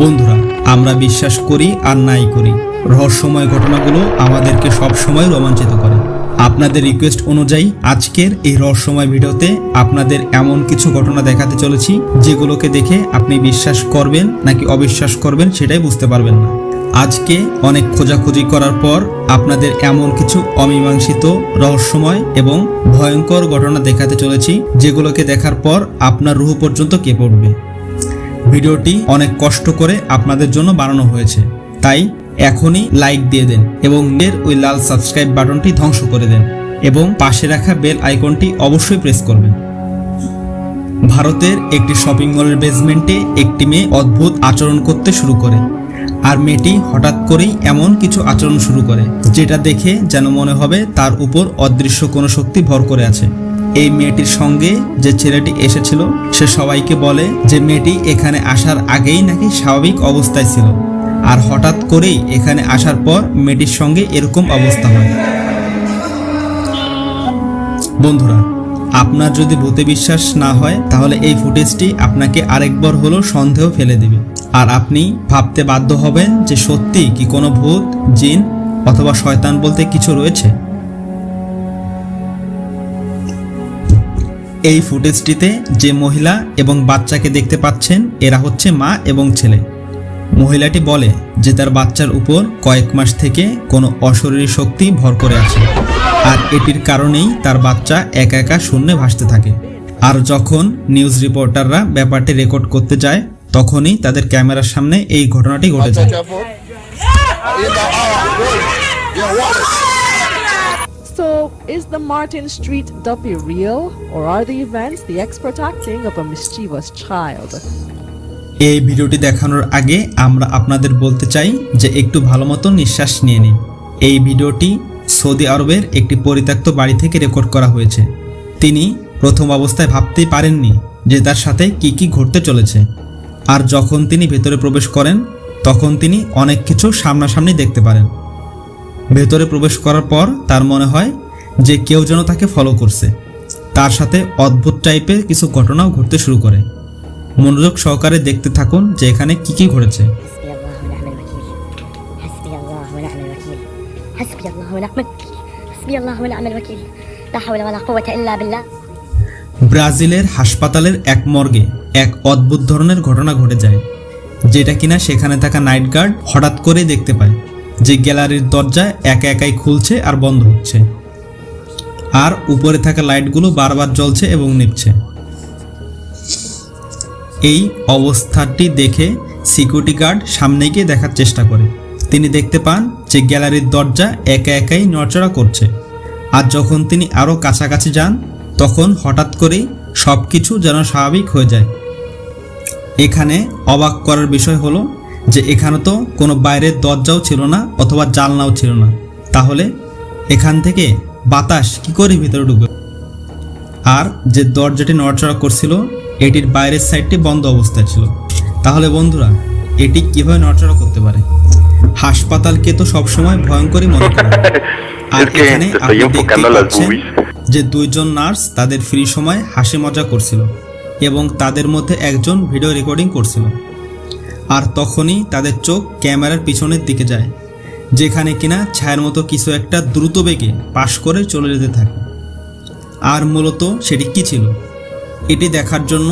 বন্ধুরা, আমরা বিশ্বাস করি আর নাই করি, রহস্যময় ঘটনাগুলো আমাদেরকে সব সময় রোমাঞ্চিত করে। আপনাদের রিকোয়েস্ট অনুযায়ী আজকের এই রহস্যময় ভিডিওতে আপনাদের এমন কিছু ঘটনা দেখাতে চলেছি যেগুলোকে দেখে আপনি বিশ্বাস করবেন নাকি অবিশ্বাস করবেন সেটাই বুঝতে পারবেন না। আজকে অনেক খোঁজাখুঁজি করার পর আপনাদের এমন কিছু অমীমাংসিত, রহস্যময় এবং ভয়ঙ্কর ঘটনা দেখাতে চলেছি যেগুলোকে দেখার পর আপনার রুহ পর্যন্ত কেঁপে উঠবে। ভিডিওটি অনেক কষ্ট করে আপনাদের জন্য বানানো হয়েছে, তাই এখনই লাইক দিয়ে দেন এবং এর ওই লাল সাবস্ক্রাইব বাটনটি ধ্বংস করে দেন এবং পাশে রাখা বেল আইকনটি অবশ্যই প্রেস করবেন। ভারতের একটি শপিং মলের বেসমেন্টে একটি মেয়ে অদ্ভুত আচরণ করতে শুরু করে, আর মেয়েটি হঠাৎ করেই এমন কিছু আচরণ শুরু করে যেটা দেখে যেন মনে হবে তার উপর অদৃশ্য কোনো শক্তি ভর করে আছে। এই মেয়েটির সঙ্গে যে ছেলেটি এসেছিল সে সবাইকে বলে যে মেয়েটি এখানে আসার আগেই নাকি স্বাভাবিক অবস্থায় ছিল, আর হঠাৎ করেই এখানে আসার পর মেয়েটির সঙ্গে এরকম অবস্থা হয়। বন্ধুরা, আপনার যদি ভূতে বিশ্বাস না হয় তাহলে এই ফুটেজটি আপনাকে আরেকবার হলো সন্দেহ ফেলে দেবে, আর আপনি ভাবতে বাধ্য হবেন যে সত্যি কি কোনো ভূত, জিন অথবা শয়তান বলতে কিছু রয়েছে। এই ফুটেজটিতে যে মহিলা এবং বাচ্চাকে দেখতে পাচ্ছেন এরা হচ্ছে মা এবং ছেলে। মহিলাটি বলে যে তার বাচ্চার উপর কয়েক মাস থেকে কোনো অশরীরী শক্তি ভর করে আছে, আর এটির কারণেই তার বাচ্চা একা একা শূন্যে ভাসতে থাকে। আর যখন নিউজ রিপোর্টাররা ব্যাপারটি রেকর্ড করতে যায় তখনই তাদের ক্যামেরার সামনে এই ঘটনাটি ঘটে যায়। So, is the Martin Street duppy real, or are the events the expert acting of a mischievous child? এই ভিডিওটি দেখানোর আগে আমরা আপনাদের বলতে চাই যে একটু ভালো মতো নিঃশ্বাস নিয়ে নিন। এই ভিডিওটি সৌদি আরবের একটি পরিত্যক্ত বাড়ি থেকে রেকর্ড করা হয়েছে। তিনি প্রথম অবস্থায় ভাবতেই পারেননি যে তার সাথে কি কি ঘটতে চলেছে, আর যখন তিনি ভেতরে প্রবেশ করেন তখন তিনি অনেক কিছু সামনাসামনি দেখতে পারেন। ভেতরে প্রবেশ করার পর তার মনে হয় যে কেউ যেন তাকে ফলো করছে। তার সাথে অদ্ভুত টাইপের কিছু ঘটনাও ঘটতে শুরু করে। মনোযোগ সহকারে দেখতে থাকুন যে এখানে কি কি ঘটেছে। ব্রাজিলের হাসপাতালের এক মর্গে এক অদ্ভুত ধরনের ঘটনা ঘটে যায়, যেটা কিনা সেখানে থাকা নাইট গার্ড হঠাৎ করে দেখতে পায় যে গ্যালারির দরজা একা একাই খুলছে আর বন্ধ হচ্ছে, আর উপরে থাকা লাইটগুলো বারবার জ্বলছে এবং নিভছে। এই অবস্থাটি দেখে সিকিউরিটি গার্ড সামনে গিয়ে দেখার চেষ্টা করে। তিনি দেখতে পান যে গ্যালারির দরজা একা একাই নড়াচড়া করছে, আর যখন তিনি আরও কাছাকাছি যান তখন হঠাৎ করেই সব কিছু যেন স্বাভাবিক হয়ে যায়। এখানে অবাক করার বিষয় হলো যে এখানে তো কোনো বাইরের দরজাও ছিল না অথবা জানলাও ছিল না, তাহলে এখান থেকে বাতাস কি করে ভিতরে ঢুকবে? আর যে দরজাটি নড়াচড়া করছিল এটির বাইরের সাইডটি বন্ধ অবস্থায় ছিল। তাহলে বন্ধুরা, এটি কিভাবে নড়াচড়া করতে পারে? হাসপাতালকে তো সবসময় ভয়ঙ্করই মনে করে। আর এখানে আপনি দেখতে পাচ্ছেন যে দুইজন নার্স তাদের ফ্রি সময় হাসি মজা করছিল এবং তাদের মধ্যে একজন ভিডিও রেকর্ডিং করছিল। আর তখনই তাদের চোখ ক্যামেরার পিছনের দিকে যায়, যেখানে কিনা ছায়ার মতো কিছু একটা দ্রুত বেগে পাশ করে চলে যেতে থাকে। আর মূলত সেটি কি ছিল এটি দেখার জন্য